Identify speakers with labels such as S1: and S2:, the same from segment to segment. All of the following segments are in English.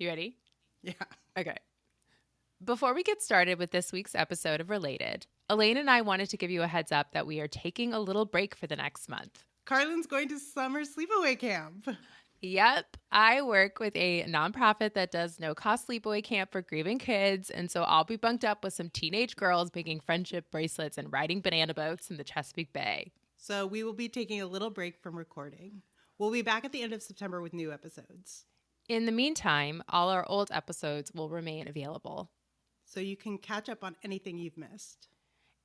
S1: You ready?
S2: Yeah.
S1: Okay. Before we get started with this week's episode of Related, Elaine and I wanted to give you a heads up that we are taking a little break for the next month.
S2: Carlin's going to summer sleepaway camp.
S1: Yep. I work with a nonprofit that does no-cost sleepaway camp for grieving kids, and so I'll be bunked up with some teenage girls making friendship bracelets and riding banana boats in the Chesapeake Bay.
S2: So we will be taking a little break from recording. We'll be back at the end of September with new episodes.
S1: In the meantime, all our old episodes will remain available.
S2: So you can catch up on anything you've missed.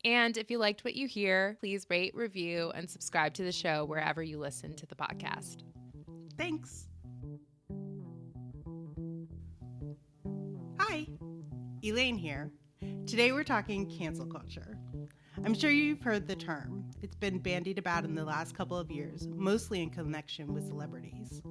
S1: And if you liked what you hear, please rate, review, and subscribe to the show wherever you listen to the podcast.
S2: Thanks. Hi, Elaine here. Today we're talking cancel culture. I'm sure you've heard the term. It's been bandied about in the last couple of years, mostly in connection with celebrities.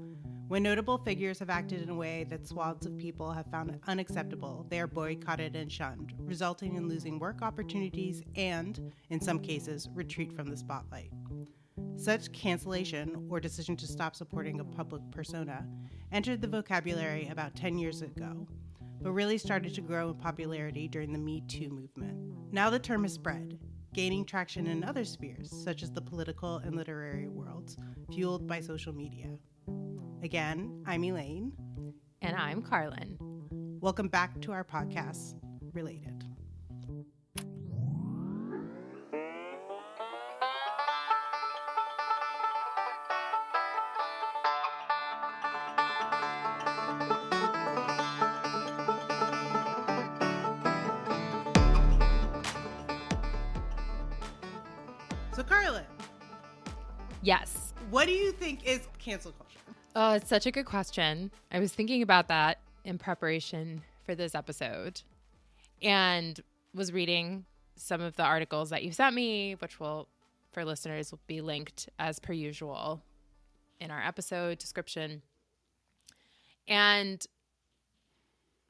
S2: When notable figures have acted in a way that swaths of people have found unacceptable, they are boycotted and shunned, resulting in losing work opportunities and, in some cases, retreat from the spotlight. Such cancellation, or decision to stop supporting a public persona, entered the vocabulary about 10 years ago, but really started to grow in popularity during the Me Too movement. Now the term has spread, gaining traction in other spheres, such as the political and literary worlds, fueled by social media. Again, I'm Elaine.
S1: And I'm Carlin.
S2: Welcome back to our podcast, Related. So, Carlin.
S1: Yes.
S2: What do you think is cancel culture?
S1: Oh, it's such a good question. I was thinking about that in preparation for this episode and was reading some of the articles that you sent me, which will, for listeners, will be linked as per usual in our episode description. And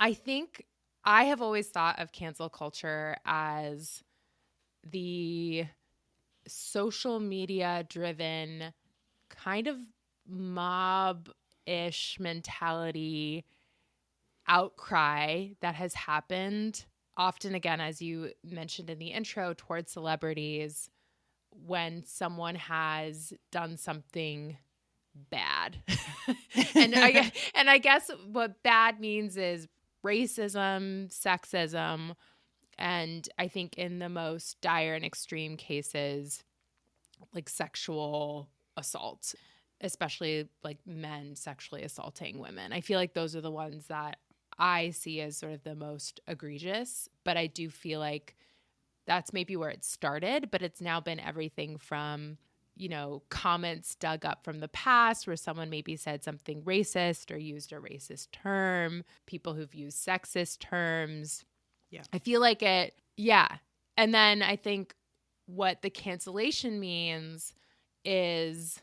S1: I think I have always thought of cancel culture as the social media driven kind of mob-ish mentality outcry that has happened often, again, as you mentioned in the intro, towards celebrities when someone has done something bad. and I guess what bad means is racism, sexism, and I think in the most dire and extreme cases, like sexual assault, especially like men sexually assaulting women. I feel like those are the ones that I see as sort of the most egregious, but I do feel like that's maybe where it started, but it's now been everything from, you know, comments dug up from the past where someone maybe said something racist or used a racist term, people who've used sexist terms.
S2: Yeah.
S1: I feel like it, yeah. And then I think what the cancellation means is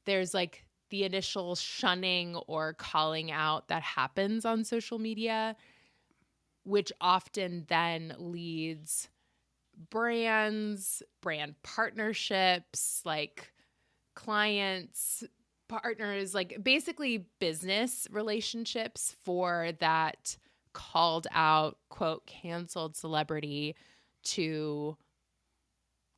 S1: there's like the initial shunning or calling out that happens on social media, which often then leads brands, brand partnerships, like clients, partners, like basically business relationships for that called out, quote, canceled celebrity to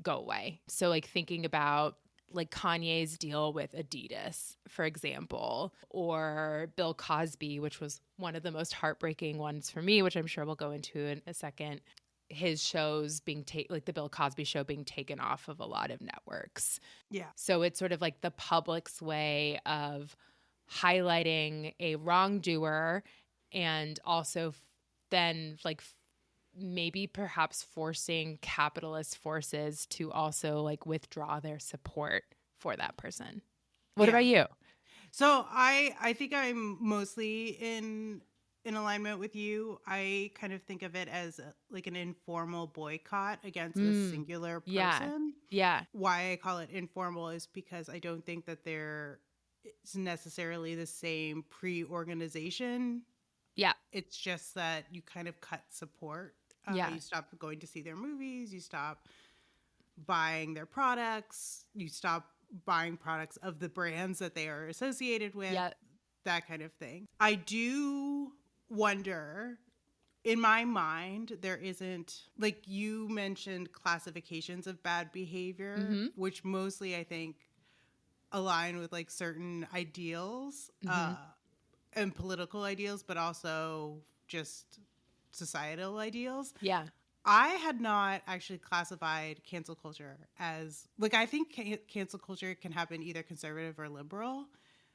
S1: go away. So like thinking about like Kanye's deal with Adidas, for example, or Bill Cosby, which was one of the most heartbreaking ones for me, which I'm sure we'll go into in a second. His shows being like the Bill Cosby show being taken off of a lot of networks.
S2: Yeah.
S1: So it's sort of like the public's way of highlighting a wrongdoer and also then like maybe perhaps forcing capitalist forces to also like withdraw their support for that person. What about you?
S2: So I think I'm mostly in alignment with you. I kind of think of it as like an informal boycott against a singular person.
S1: Yeah.
S2: Why I call it informal is because I don't think that there is necessarily the same pre-organization.
S1: Yeah.
S2: It's just that you kind of cut support. You stop going to see their movies. You stop buying their products. You stop buying products of the brands that they are associated with.
S1: Yeah.
S2: That kind of thing. I do wonder, in my mind, there isn't, like you mentioned, classifications of bad behavior,
S1: Mm-hmm.
S2: which mostly I think align with like certain ideals
S1: Mm-hmm.
S2: and political ideals, but also just societal ideals.
S1: Yeah.
S2: I had not actually classified cancel culture as, like, I think cancel culture can happen either conservative or liberal.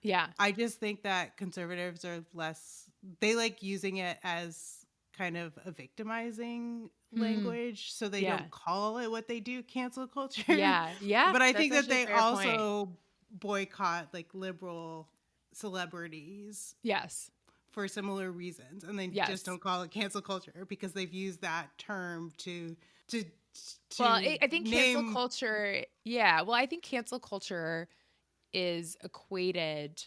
S1: Yeah.
S2: I just think that conservatives are less, they like using it as kind of a victimizing
S1: Hmm.
S2: language, so they
S1: Yeah.
S2: don't call it what they do, cancel culture.
S1: Yeah. Yeah.
S2: But I
S1: That's
S2: think that
S1: actually a
S2: they
S1: fair point.
S2: also boycott like liberal celebrities
S1: Yes.
S2: for similar reasons, and they just
S1: Yes.
S2: don't call it cancel culture because they've used that term to
S1: Well,
S2: to
S1: I think cancel
S2: name.
S1: culture, yeah. Well, I think cancel culture is equated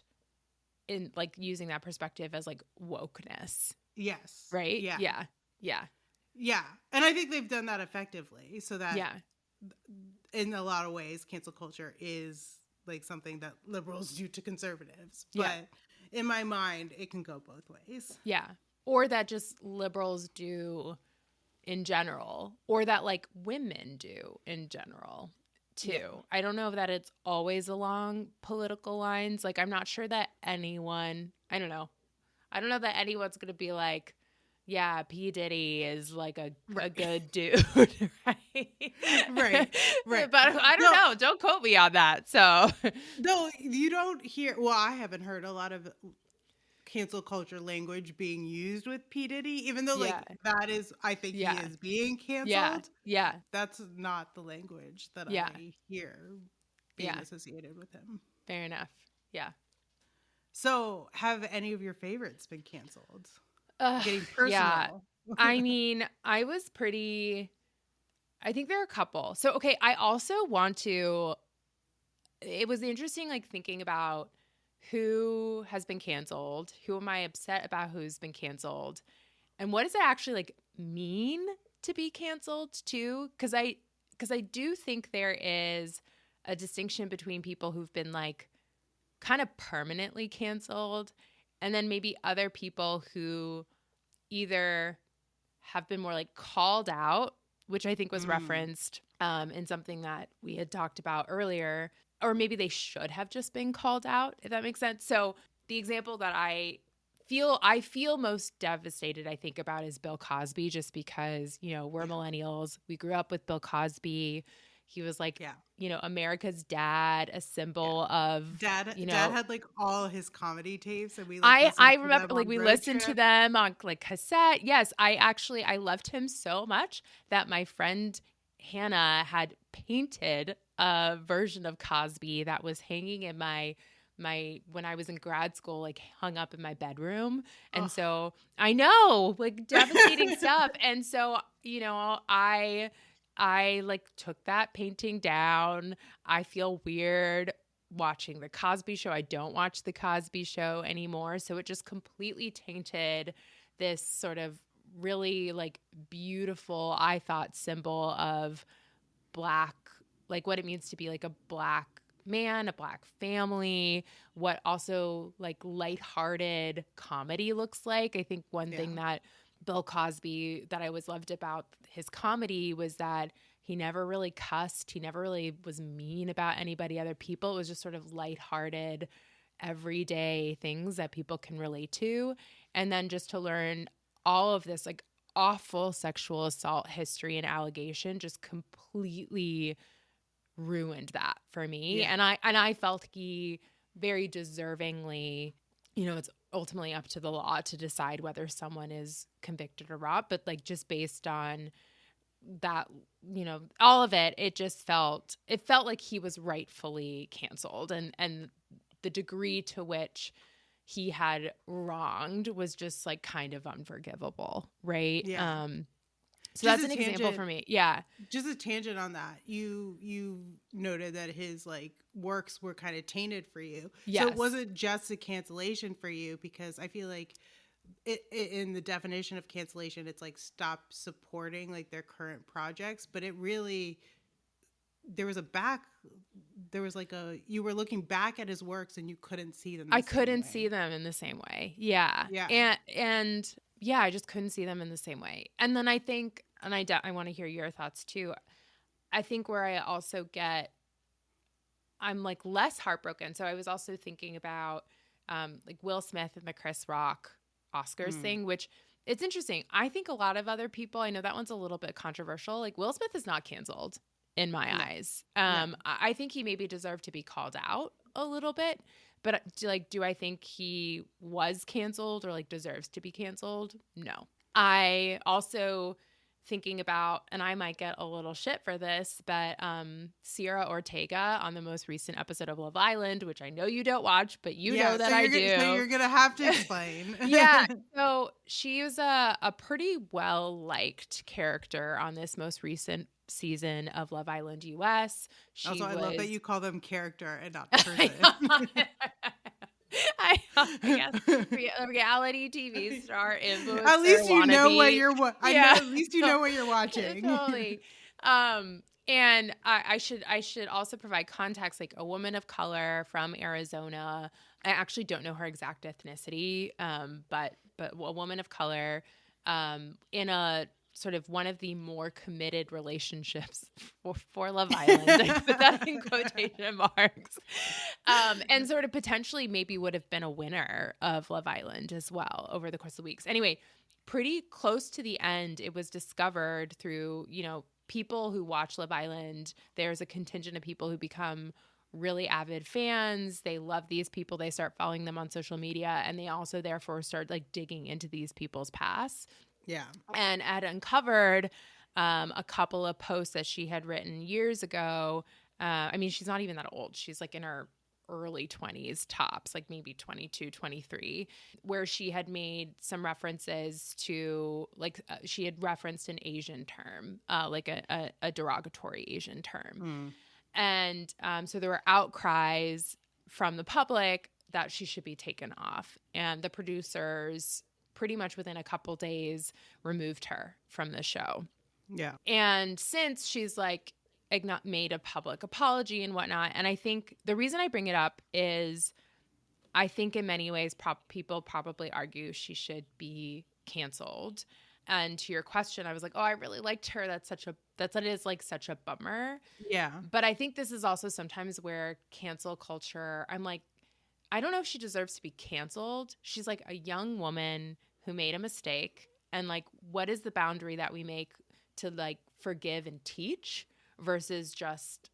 S1: in like using that perspective as like wokeness,
S2: Yes,
S1: right?
S2: yeah,
S1: Yeah. Yeah.
S2: yeah, and I think they've done that effectively, so that
S1: Yeah.
S2: in a lot of ways cancel culture is like something that liberals do to conservatives,
S1: Yeah.
S2: but in my mind it can go both ways.
S1: Yeah. Or that just liberals do in general, or that like women do in general
S2: Yeah,
S1: too. I don't know that it's always along political lines. Like, I'm not sure that anyone, I don't know. I don't know that anyone's going to be like, yeah, P. Diddy is like a
S2: right.
S1: good dude, right?
S2: Right, right.
S1: But I don't
S2: No,
S1: know. Don't quote me on that. So,
S2: no, you don't hear, well, I haven't heard a lot of cancel culture language being used with P. Diddy, even though
S1: yeah,
S2: like that is, I think he
S1: yeah,
S2: is being
S1: yeah,
S2: canceled.
S1: yeah,
S2: That's not the language that
S1: yeah,
S2: I hear being
S1: yeah.
S2: associated with him.
S1: Fair enough. Yeah.
S2: So, have any of your favorites been canceled? Getting
S1: Yeah.
S2: personal.
S1: I mean, I was pretty, I think there are a couple. So, okay, I also want to, it was interesting, like thinking about who has been canceled, who am I upset about who's been canceled, and what does it actually like mean to be canceled too? Because I do think there is a distinction between people who've been like kind of permanently canceled and then maybe other people who either have been more like called out, which I think was
S2: Mm,
S1: referenced in something that we had talked about earlier, or maybe they should have just been called out, if that makes sense. So the example that I feel most devastated, I think, about is Bill Cosby, just because, we're
S2: yeah,
S1: millennials. We grew up with Bill Cosby. He was like,
S2: yeah,
S1: America's dad, a
S2: yeah.
S1: symbol of,
S2: Dad had like all his comedy tapes, and we like
S1: I
S2: listened to
S1: remember
S2: them
S1: like
S2: on
S1: we
S2: road
S1: listened to
S2: trips.
S1: them on like cassette. Yes, I loved him so much that my friend Hannah had painted a version of Cosby that was hanging in my when I was in grad school, like hung up in my bedroom. And
S2: Oh.
S1: so I know, like devastating stuff. And so, I like took that painting down. I feel weird watching the Cosby Show. I don't watch the Cosby Show anymore. So it just completely tainted this sort of really like beautiful, I thought, symbol of black, like what it means to be like a black man, a black family, what also like lighthearted comedy looks like. I think one
S2: Yeah,
S1: thing that Bill Cosby that I always loved about his comedy was that he never really cussed. He never really was mean about anybody, other people. It was just sort of lighthearted, everyday things that people can relate to. And then just to learn all of this like awful sexual assault history and allegation just completely ruined that for me.
S2: yeah,
S1: And I felt he very deservingly, it's ultimately up to the law to decide whether someone is convicted or not, but like just based on that, all of it, it felt like he was rightfully canceled, and the degree to which he had wronged was just like kind of unforgivable, right?
S2: yeah.
S1: So
S2: Just
S1: that's
S2: a
S1: an example
S2: tangent.
S1: for me. Yeah.
S2: Just a tangent on that. You noted that his like works were kind of tainted for you, so it
S1: Yes.
S2: wasn't just a cancellation for you, because I feel like in the definition of cancellation, it's like stop supporting like their current projects, but it really there was a back, there was like you were looking back at his works and you couldn't see them
S1: I
S2: the same
S1: couldn't
S2: way.
S1: see them in the same way. Yeah.
S2: Yeah.
S1: And yeah, I just couldn't see them in the same way. And then I think, and I want to hear your thoughts too. I think where I also I'm like less heartbroken. So I was also thinking about like Will Smith and the Chris Rock Oscars thing, which it's interesting. I think a lot of other people, I know that one's a little bit controversial. Like Will Smith is not canceled in my eyes. I think he maybe deserved to be called out a little bit, but do I think he was canceled or like deserves to be canceled? No. I also thinking about, and I might get a little shit for this, but Sierra Ortega on the most recent episode of Love Island, which I know you don't watch, but you know that I do.
S2: So you're gonna have to explain.
S1: Yeah. So she was a pretty well-liked character on this most recent season of Love Island US.
S2: I love that you call them character and not person.
S1: Guess reality TV star influencer.
S2: At least you know what you're.
S1: At
S2: least you know what you're watching.
S1: Totally. And I should also provide context. Like a woman of color from Arizona. I actually don't know her exact ethnicity. But a woman of color. In a sort of one of the more committed relationships for Love Island. I put that in quotation marks. And sort of potentially maybe would have been a winner of Love Island as well over the course of the weeks. Anyway, pretty close to the end, it was discovered through, people who watch Love Island. There's a contingent of people who become really avid fans. They love these people. They start following them on social media. And they also therefore start like digging into these people's past.
S2: Yeah.
S1: And had uncovered a couple of posts that she had written years ago. I mean, she's not even that old. She's like in her early 20s tops, like maybe 22, 23, where she had made some references to like she had referenced an Asian term, like a derogatory Asian term. And so there were outcries from the public that she should be taken off. And the producers pretty much within a couple days removed her from the show.
S2: Yeah.
S1: And since she's like made a public apology and whatnot. And I think the reason I bring it up is I think in many ways people probably argue she should be canceled. And to your question, I was like, oh, I really liked her. That is like such a bummer.
S2: Yeah.
S1: But I think this is also sometimes where cancel culture, I'm like, I don't know if she deserves to be canceled. She's like a young woman who made a mistake. And like, what is the boundary that we make to like forgive and teach versus just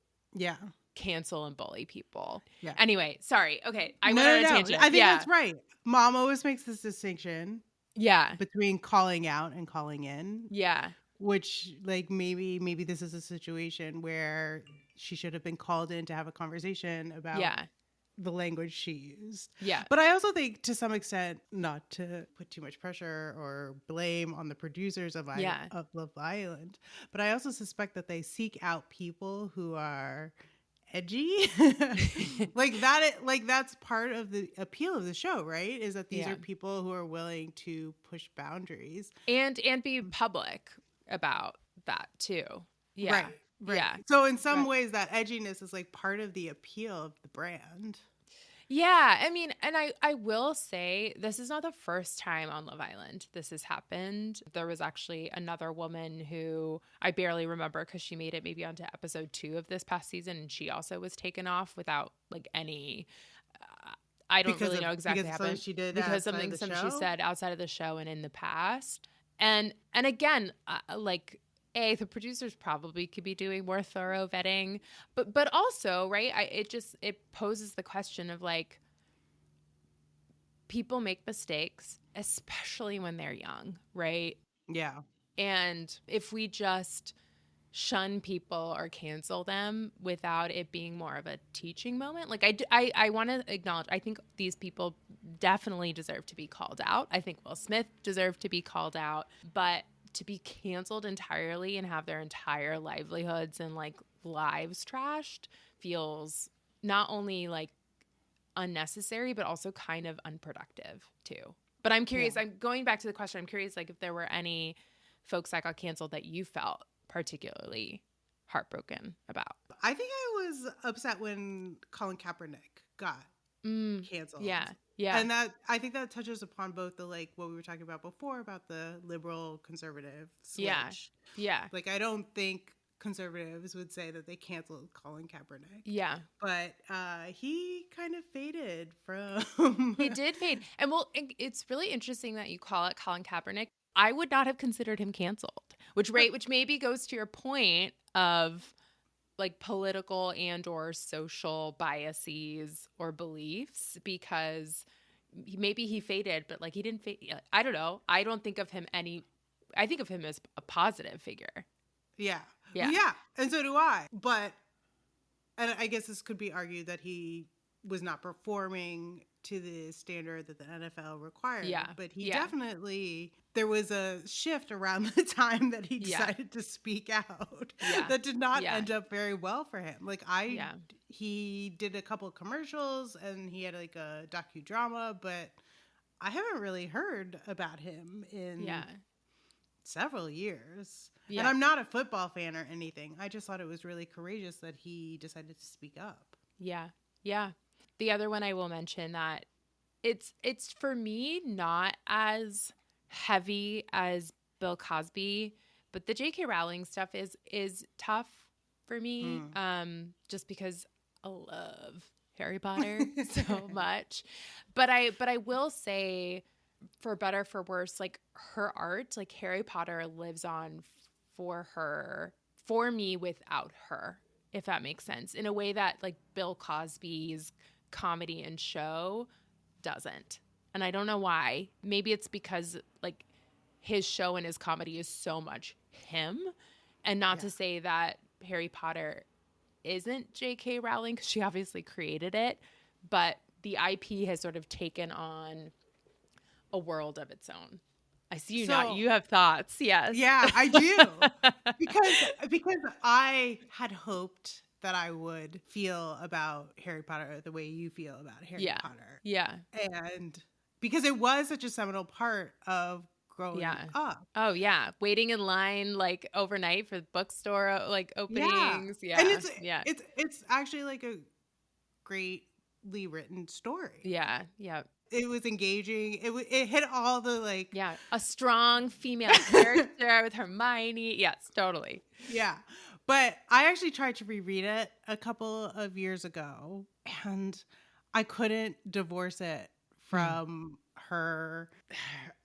S1: cancel and bully people? Yeah. Anyway, sorry. Okay. I went on a tangent.
S2: I think that's right. Mom always makes this distinction.
S1: Yeah.
S2: Between calling out and calling in.
S1: Yeah.
S2: Which like maybe this is a situation where she should have been called in to have a conversation about the language she used.
S1: Yeah.
S2: But I also think to some extent, not to put too much pressure or blame on the producers of Love Island, but I also suspect that they seek out people who are edgy. That's part of the appeal of the show, right? Is that these are people who are willing to push boundaries.
S1: And be public about that too. Yeah.
S2: Right. Right. Yeah. So in some ways that edginess is like part of the appeal of the brand.
S1: Yeah. I mean, and I will say this is not the first time on Love Island this has happened. There was actually another woman who I barely remember because she made it maybe onto episode 2 of this past season. And she also was taken off without like any, I don't really know exactly what happened.
S2: She did
S1: because something she said outside of the show and in the past. And again, the producers probably could be doing more thorough vetting, but also, right, it poses the question of like, people make mistakes, especially when they're young, right?
S2: Yeah.
S1: And if we just shun people or cancel them without it being more of a teaching moment, like I want to acknowledge, I think these people definitely deserve to be called out. I think Will Smith deserved to be called out, but to be canceled entirely and have their entire livelihoods and like lives trashed feels not only like unnecessary, but also kind of unproductive too. But I'm curious, I'm going back to the question. I'm curious, like if there were any folks that got canceled that you felt particularly heartbroken about.
S2: I think I was upset when Colin Kaepernick got canceled.
S1: Yeah. Yeah.
S2: And that, I think that touches upon both the, like, what we were talking about before about the liberal conservative
S1: Yeah.
S2: switch.
S1: Yeah.
S2: Like, I don't think conservatives would say that they canceled Colin Kaepernick.
S1: Yeah.
S2: But he kind of faded from.
S1: He did fade. And well, it's really interesting that you call it Colin Kaepernick. I would not have considered him canceled, which maybe goes to your point of like political and or social biases or beliefs, because maybe he faded, but like he didn't fade. I don't know. I don't think of him I think of him as a positive figure.
S2: Yeah.
S1: Yeah.
S2: Yeah. And so do I. But, and I guess this could be argued that he was not performing to the standard that the NFL required.
S1: Yeah.
S2: But he definitely, there was a shift around the time that he decided to speak out that did not end up very well for him. Like he did a couple of commercials and he had like a docudrama, but I haven't really heard about him in several years. Yeah. And I'm not a football fan or anything. I just thought it was really courageous that he decided to speak up.
S1: Yeah. Yeah. The other one I will mention that it's for me not as heavy as Bill Cosby, but the J.K. Rowling stuff is tough for me, just because I love Harry Potter so much. But I will say, for better for worse, like her art, like Harry Potter lives on for me without her, if that makes sense, in a way that like Bill Cosby's comedy and show doesn't. And I don't know why. Maybe it's because like his show and his comedy is so much him, and not to say that Harry Potter isn't J.K. Rowling, because she obviously created it, but the IP has sort of taken on a world of its own. I see you now. You have thoughts. Yes.
S2: Yeah, I do. because I had hoped that I would feel about Harry Potter the way you feel about Harry Potter.
S1: Yeah.
S2: And because it was such a seminal part of growing up.
S1: Oh, yeah. Waiting in line like overnight for bookstore like openings. Yeah.
S2: And it's actually like a greatly written story.
S1: Yeah. Yeah.
S2: It was engaging. It hit all the like.
S1: Yeah. A strong female character with Hermione. Yes, totally.
S2: Yeah. But I actually tried to reread it a couple of years ago, and I couldn't divorce it from her.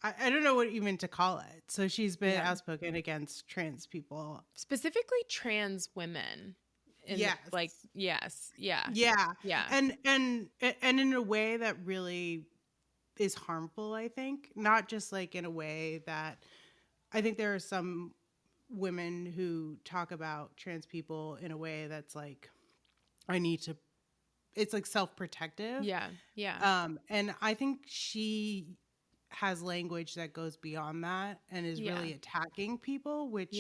S2: I don't know what even to call it. So she's been outspoken against trans people.
S1: Specifically trans women.
S2: Yes.
S1: Like, yes. Yeah.
S2: Yeah.
S1: Yeah.
S2: And in a way that really is harmful, I think. Not just like in a way that I think there are some women who talk about trans people in a way that's like, it's like self-protective.
S1: Yeah. Yeah.
S2: And I think she has language that goes beyond that and is really attacking people, which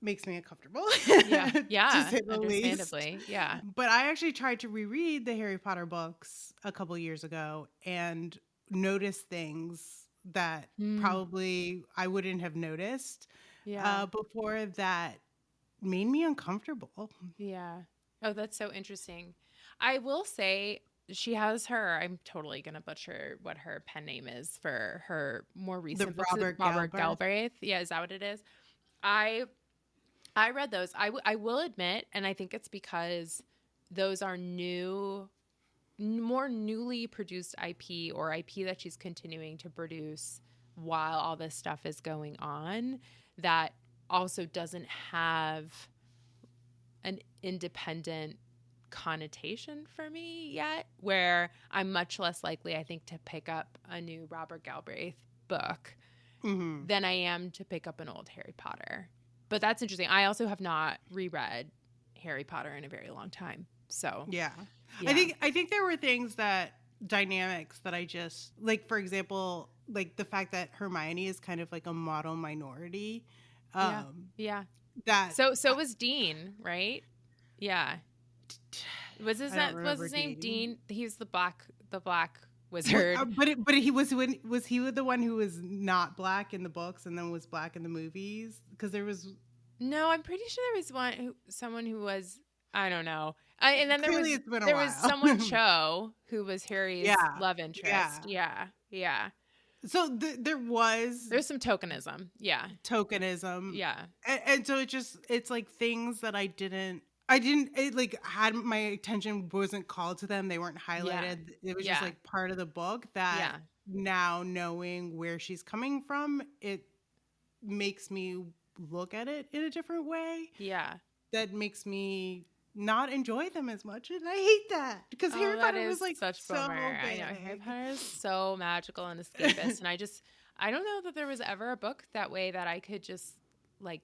S2: makes me uncomfortable.
S1: Yeah.
S2: To say the
S1: Understandably.
S2: least.
S1: Yeah.
S2: But I actually tried to reread the Harry Potter books a couple years ago and noticed things that probably I wouldn't have noticed before, that made me uncomfortable.
S1: Yeah. Oh, that's so interesting. I will say she has I'm totally going to butcher what her pen name is for her more recent books. Robert Galbraith. Yeah, is that what it is? I read those. I will admit, and I think it's because those are more newly produced IP, or IP that she's continuing to produce while all this stuff is going on, that also doesn't have an independent connotation for me yet, where I'm much less likely, I think, to pick up a new Robert Galbraith book than I am to pick up an old Harry Potter. But that's interesting. I also have not reread Harry Potter in a very long time. So
S2: yeah. I think there were dynamics that I just, like, for example, like the fact that Hermione is kind of like a model minority.
S1: Yeah.
S2: That
S1: so was Dean, right? Yeah. Was his name Dean? He's the black wizard.
S2: But he was he the one who was not black in the books and then was black in the movies? Because there was.
S1: No, I'm pretty sure there was someone who was I don't know. And then
S2: Clearly it's been a
S1: there was
S2: while.
S1: someone Cho who was Harry's
S2: Yeah.
S1: love
S2: Yeah.
S1: interest. Yeah. Yeah.
S2: So there was
S1: There's some tokenism. Yeah.
S2: tokenism.
S1: Yeah.
S2: And so it's like things that it like had my attention wasn't called to them. They weren't
S1: Yeah.
S2: highlighted. It was just
S1: Yeah.
S2: like part of the book that
S1: Yeah.
S2: now knowing where she's coming from, it makes me look at it in a different way
S1: Yeah.
S2: that makes me not enjoy them as much. And I hate that because
S1: Oh,
S2: Harry
S1: that
S2: Potter
S1: is
S2: was like
S1: such bummer.
S2: so
S1: I know Harry
S2: big.
S1: Potter is so magical and escapist, and I don't know that there was ever a book that way that I could just like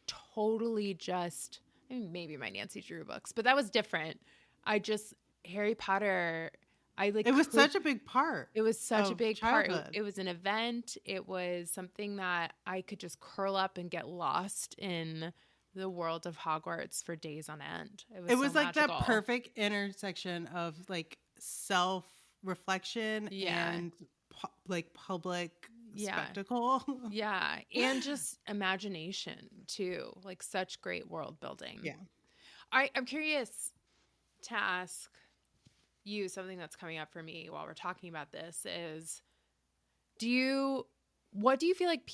S1: totally just. I mean, maybe my Nancy Drew books, but that was different. I just Harry Potter. I like
S2: It was
S1: could.
S2: such a big part
S1: It was such a
S2: of
S1: big part.
S2: childhood.
S1: It was an event. It was something that I could just curl up and get lost in the world of Hogwarts for days on end. It was
S2: It
S1: so
S2: was like that
S1: magical.
S2: perfect intersection of like self reflection
S1: Yeah.
S2: and like public
S1: Yeah.
S2: spectacle.
S1: Yeah. And just imagination too. Like such great world building.
S2: Yeah.
S1: I'm curious to ask you something that's coming up for me while we're talking about this is what do you feel like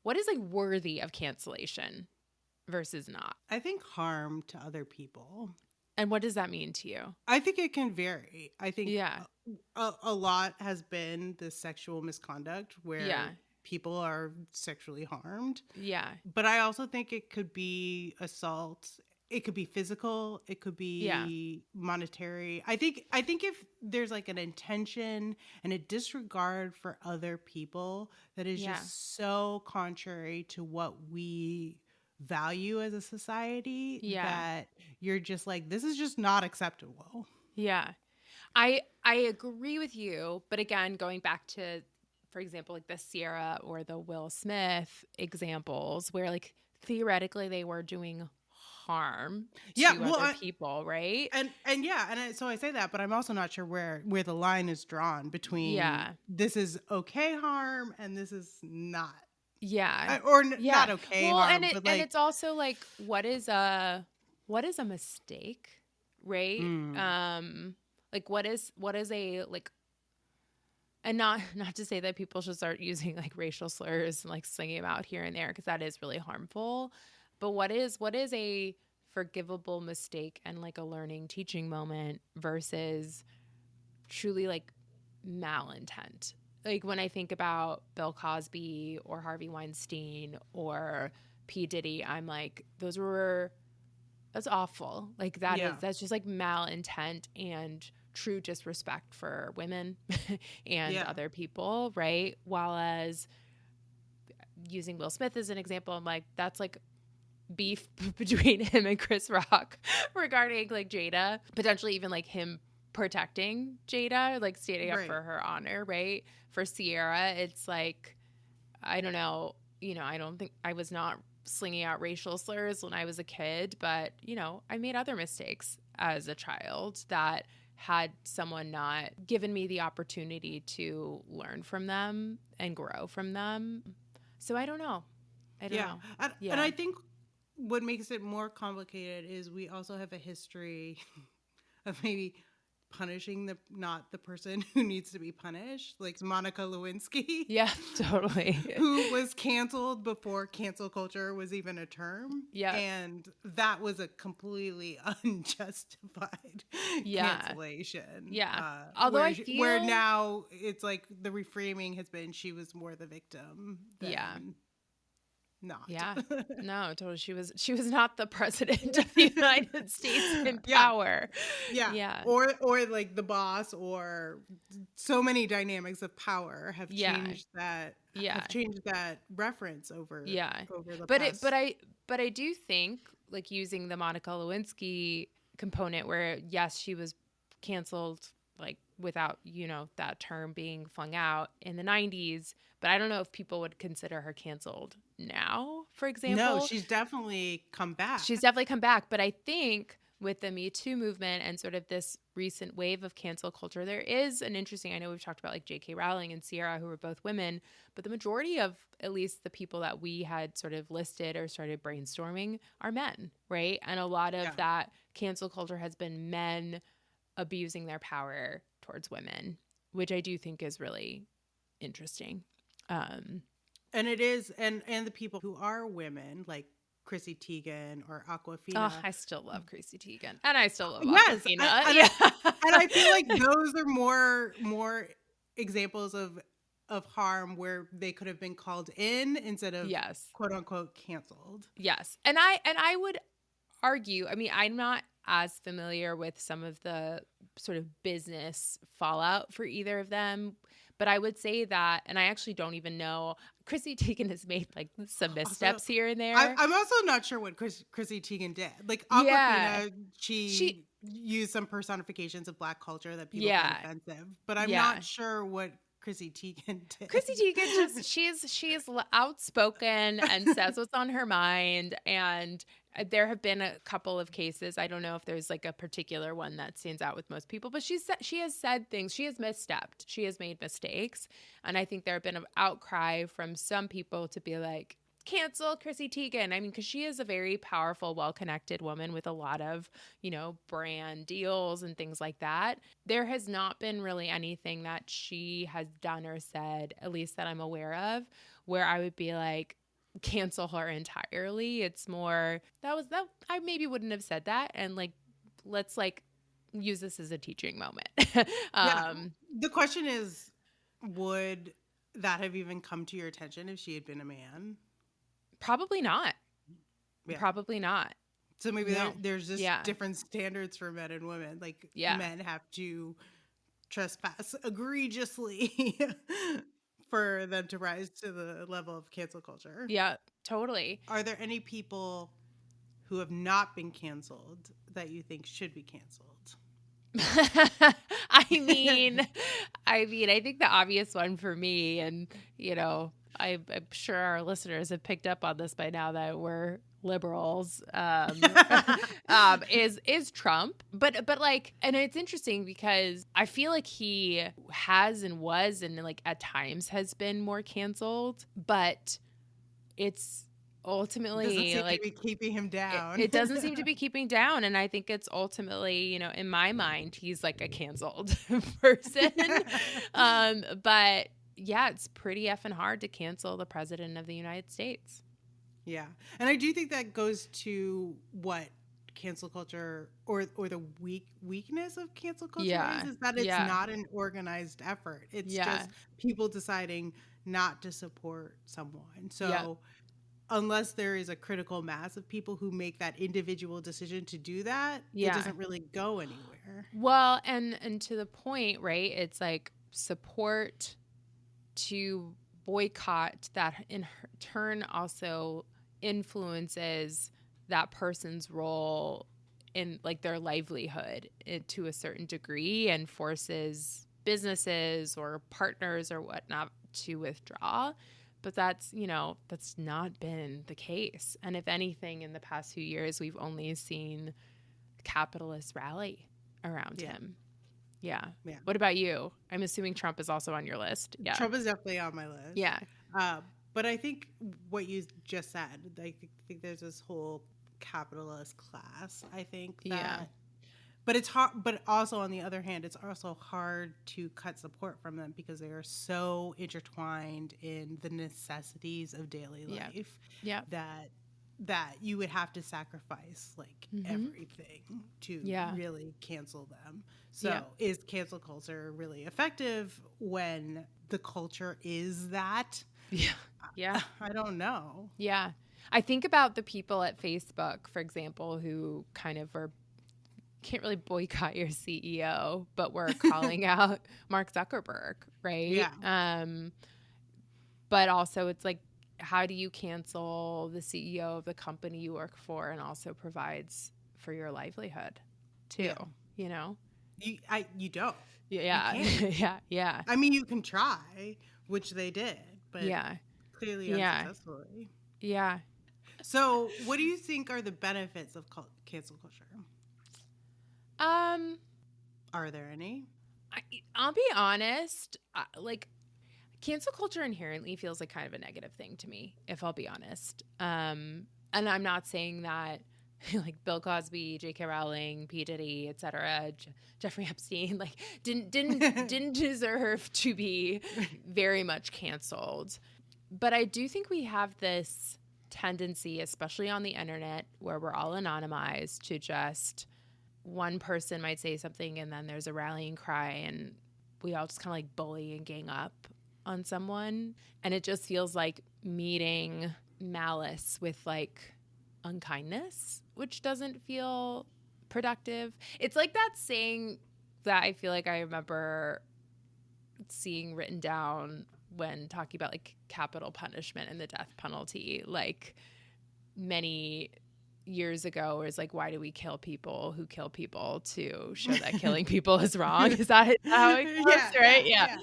S1: what is like worthy of cancellation versus not?
S2: I think harm to other people.
S1: And what does that mean to you?
S2: I think it can vary. I think
S1: Yeah.
S2: a lot has been the sexual misconduct where
S1: Yeah.
S2: people are sexually harmed.
S1: Yeah.
S2: But I also think it could be assault. It could be physical. It could be monetary. I think if there's like an intention and a disregard for other people that is just so contrary to what we value as a society that you're just like, this is just not acceptable.
S1: Yeah. I agree with you, but again, going back to, for example, like the Sierra or the Will Smith examples where like theoretically they were doing harm to other people, right?
S2: So I say that, but I'm also not sure where the line is drawn between this is okay harm and this is not.
S1: Yeah.
S2: Not okay harm, but like,
S1: and it's also like what is a mistake, right? Like what is a like, and not to say that people should start using like racial slurs and like slinging them out here and there because that is really harmful. But what is a forgivable mistake and like a learning teaching moment versus truly like malintent? Like when I think about Bill Cosby or Harvey Weinstein or P. Diddy, I'm like, that's awful. Like that's just like malintent and true disrespect for women and other people, right? While as using Will Smith as an example, I'm like, that's like beef between him and Chris Rock regarding like Jada, potentially even like him protecting Jada, like standing up for her honor, right? For Sierra, it's like, I don't know, I don't think I was not slinging out racial slurs when I was a kid, but, I made other mistakes as a child that had someone not given me the opportunity to learn from them and grow from them. So I don't know. I don't know.
S2: And I think what makes it more complicated is we also have a history of maybe punishing not the person who needs to be punished, like Monica Lewinsky.
S1: Yeah, totally.
S2: Who was canceled before cancel culture was even a term.
S1: Yeah.
S2: And that was a completely unjustified cancellation.
S1: Yeah. Although
S2: where now it's like the reframing has been she was more the victim than not.
S1: Yeah. No, totally. She was not the president of the United States in power.
S2: Yeah. Or like the boss, or so many dynamics of power have changed that have changed that reference over the past.
S1: But I do think like using the Monica Lewinsky component where yes, she was canceled like without, that term being flung out in the 90s, but I don't know if people would consider her canceled now, for example.
S2: No, she's definitely come back.
S1: But I think with the Me Too movement and sort of this recent wave of cancel culture, there is an interesting, I know we've talked about like J.K. Rowling and Sierra, who were both women, but the majority of at least the people that we had sort of listed or started brainstorming are men, right? And a lot of that cancel culture has been men abusing their power towards women, which I do think is really interesting.
S2: And it is, and the people who are women, like Chrissy Teigen or Aquafina.
S1: I still love Chrissy Teigen, and I still love
S2: Yes,
S1: Aquafina.
S2: and I feel like those are more examples of harm where they could have been called in instead of quote unquote canceled.
S1: Yes, and I would argue. I mean, I'm not as familiar with some of the sort of business fallout for either of them. But I would say that, and I actually don't even know, Chrissy Teigen has made like some missteps here and there.
S2: I'm also not sure what Chrissy Teigen did. Like Aquafina, she used some personifications of Black culture that people find offensive. But I'm not sure what Chrissy Teigen did.
S1: Chrissy Teigen she's outspoken and says what's on her mind, and there have been a couple of cases. I don't know if there's like a particular one that stands out with most people, but she has said things. She has misstepped. She has made mistakes, and I think there have been an outcry from some people to be like, cancel Chrissy Teigen. I mean, because she is a very powerful, well-connected woman with a lot of, brand deals and things like that. There has not been really anything that she has done or said, at least that I'm aware of, where I would be like, cancel her entirely. It's more that I maybe wouldn't have said that, and like, let's like use this as a teaching moment.
S2: The question is, would that have even come to your attention if she had been a man?
S1: Probably not. Probably not.
S2: So maybe there's just different standards for men and women. Like men have to trespass egregiously for them to rise to the level of cancel culture.
S1: Yeah, totally.
S2: Are there any people who have not been canceled that you think should be canceled?
S1: I mean, I think the obvious one for me, and I'm sure our listeners have picked up on this by now that we're liberals, is Trump. But like, and it's interesting because I feel like he has and was and like at times has been more canceled, but it's ultimately
S2: like to be keeping him down.
S1: It doesn't seem to be keeping down, and I think it's ultimately, in my mind, he's like a canceled person. But yeah, it's pretty effing hard to cancel the president of the United States.
S2: Yeah, and I do think that goes to what cancel culture or the weakness of cancel culture is that it's not an organized effort. It's just people deciding not to support someone. So unless there is a critical mass of people who make that individual decision to do that, it doesn't really go anywhere.
S1: Well, and to the point, right? It's like support to boycott that in turn also influences that person's role in like their livelihood to a certain degree and forces businesses or partners or whatnot to withdraw. But that's not been the case. And if anything, in the past few years, we've only seen capitalists rally around him. Yeah. What about you? I'm assuming Trump is also on your list. Yeah.
S2: Trump is definitely on my list.
S1: Yeah.
S2: But I think what you just said, I think there's this whole capitalist class, I think that but it's hard, but also on the other hand, it's also hard to cut support from them because they are so intertwined in the necessities of daily life that you would have to sacrifice like everything to really cancel them. So is cancel culture really effective when the culture is that?
S1: Yeah.
S2: I don't know.
S1: Yeah. I think about the people at Facebook, for example, who kind of can't really boycott your CEO, but we're calling out Mark Zuckerberg, right?
S2: Yeah.
S1: But also it's like, how do you cancel the CEO of the company you work for and also provides for your livelihood too, You
S2: don't.
S1: Yeah.
S2: You
S1: Yeah.
S2: I mean, you can try, which they did, but clearly unsuccessfully.
S1: Yeah.
S2: So what do you think are the benefits of cancel culture?
S1: Um,
S2: Are there any?
S1: I'll be honest. Like cancel culture inherently feels like kind of a negative thing to me, if I'll be honest. And I'm not saying that like Bill Cosby, J.K. Rowling, P. Diddy, etc., Jeffrey Epstein, like didn't deserve to be very much canceled. But I do think we have this tendency, especially on the internet, where we're all anonymized, to just one person might say something and then there's a rallying cry and we all just kind of like bully and gang up on someone. And it just feels like meeting malice with like unkindness, which doesn't feel productive. It's like that saying that I feel like I remember seeing written down when talking about like capital punishment and the death penalty, like many years ago, where it's like, why do we kill people who kill people to show that killing people is wrong? Is that how it goes?
S2: Yeah,
S1: Right?
S2: yeah,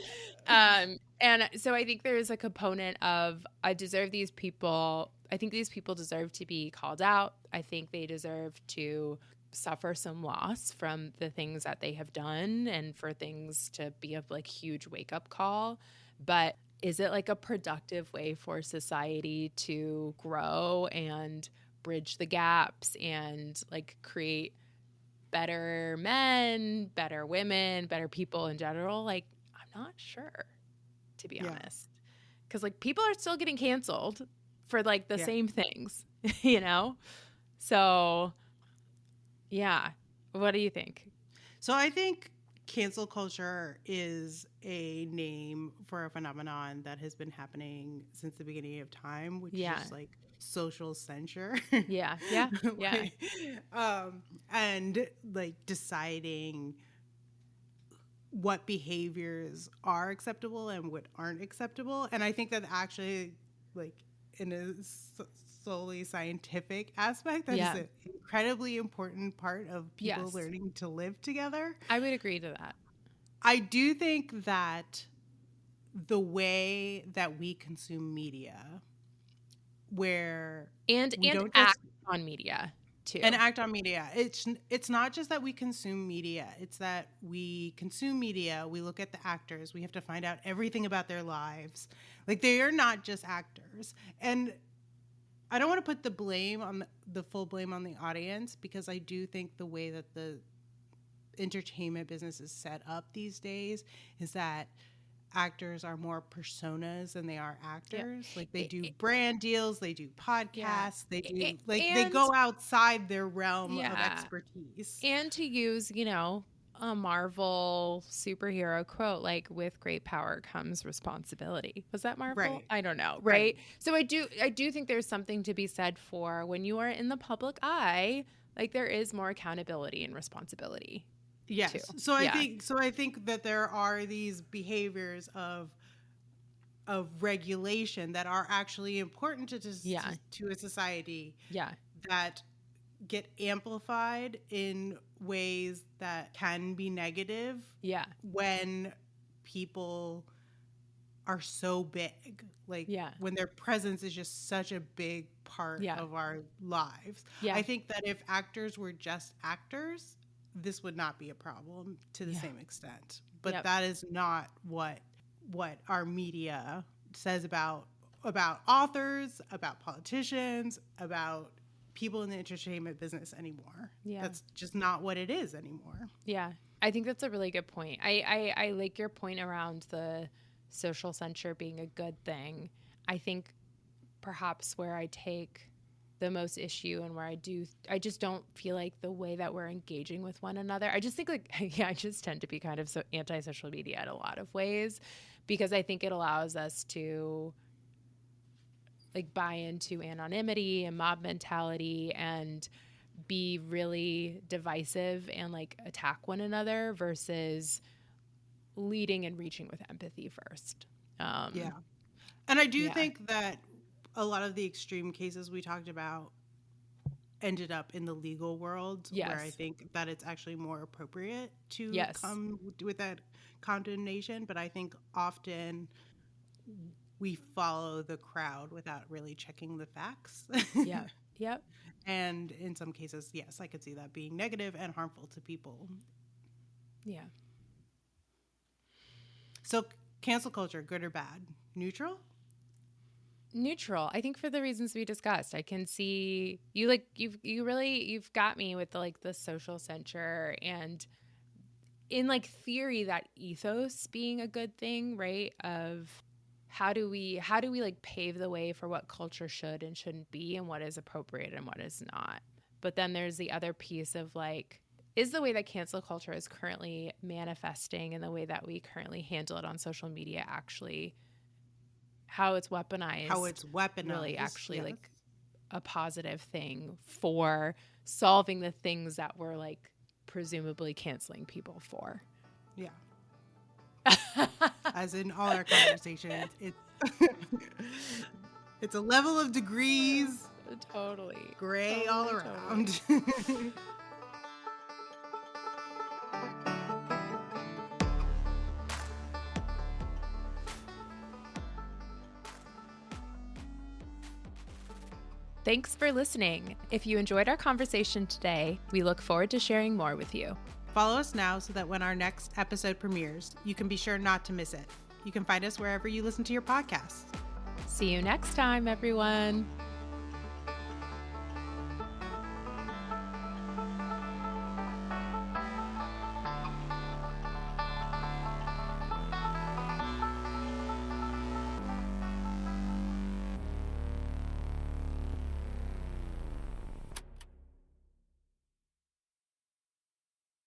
S1: Yeah.
S2: yeah.
S1: And so I think there's a component of I deserve these people. I think these people deserve to be called out. I think they deserve to suffer some loss from the things that they have done and for things to be a like huge wake up call. But is it like a productive way for society to grow and bridge the gaps and like create better men, better women, better people in general? Like, I'm not sure, to be
S2: Yeah,
S1: honest. Because like people are still getting canceled for like the
S2: yeah.
S1: same things, you know? So, yeah. What do you think?
S2: So I think cancel culture is a name for a phenomenon that has been happening since the beginning of time, which is
S1: Yeah.
S2: just like social censure.
S1: Yeah. Yeah. Yeah.
S2: Like, and like deciding what behaviors are acceptable and what aren't acceptable. And I think that actually, like, in a solely scientific aspect, that is
S1: Yeah.
S2: an incredibly important part of people
S1: Yes.
S2: learning to live together.
S1: I would agree to that.
S2: I do think that the way that we consume media, where
S1: And
S2: we don't
S1: act
S2: just
S1: on media
S2: and
S1: too.
S2: act on media, it's not just that we consume media, it's that we consume media, we look at the actors, we have to find out everything about their lives. Like, they are not just actors. And I don't want to put the blame on the full blame on the audience, because I do think the way that the entertainment business is set up these days is that actors are more personas than they are
S1: Yeah.
S2: actors. Like, they
S1: I-
S2: do
S1: I-
S2: brand deals, they do
S1: Yeah.
S2: podcasts, they do, like, they
S1: And
S2: go outside their realm of
S1: yeah.
S2: expertise.
S1: And to use, a Marvel superhero quote, like with great power comes responsibility. Was that Marvel?
S2: Right.
S1: I don't know,
S2: Right.
S1: right? So I do think there's something to be said for when you are in the public eye, like there is more accountability and responsibility too.
S2: Yes.
S1: Yeah.
S2: So I think that there are these behaviors of regulation that are actually important
S1: Yeah.
S2: to a society,
S1: Yeah.
S2: that get amplified in ways that can be negative
S1: Yeah.
S2: when people are so big. Like,
S1: Yeah.
S2: when their presence is just such a big part
S1: Yeah.
S2: of our lives.
S1: Yeah.
S2: I think that if actors were just actors, this would not be a problem to the
S1: Yeah.
S2: same extent. But
S1: Yep.
S2: that is not what our media says about authors, about politicians, about people in the entertainment business anymore.
S1: Yeah.
S2: That's just not what it is anymore.
S1: Yeah. I think that's a really good point. I like your point around the social censure being a good thing. I think perhaps where I take the most issue and where I just don't feel like the way that we're engaging with one another. I just think like, yeah, I just tend to be kind of so anti-social media in a lot of ways because I think it allows us to like buy into anonymity and mob mentality and be really divisive and like attack one another versus leading and reaching with empathy first.
S2: Yeah. And I do
S1: Yeah.
S2: think that a lot of the extreme cases we talked about ended up in the legal world, where I
S1: Yes.
S2: think that it's actually more appropriate to
S1: Yes.
S2: come with that condemnation. But I think often we follow the crowd without really checking the facts.
S1: Yeah. Yep.
S2: And in some cases, yes, I could see that being negative and harmful to people.
S1: Yeah.
S2: So cancel culture, good or bad? Neutral?
S1: Neutral. I think for the reasons we discussed. I can see you like you've got me with the social censure, and in like theory that ethos being a good thing, right? Of how do we like pave the way for what culture should and shouldn't be and what is appropriate and what is not. But then there's the other piece of like, is the way that cancel culture is currently manifesting and the way that we currently handle it on social media actually how it's weaponized really actually
S2: yes.
S1: like a positive thing for solving the things that we're like presumably canceling people for.
S2: Yeah. As in all our conversations, it's a level of degrees.
S1: Totally.
S2: Gray
S1: totally,
S2: all around.
S1: Totally. Thanks for listening. If you enjoyed our conversation today, we look forward to sharing more with you.
S2: Follow us now so that when our next episode premieres, you can be sure not to miss it. You can find us wherever you listen to your podcasts.
S1: See you next time, everyone.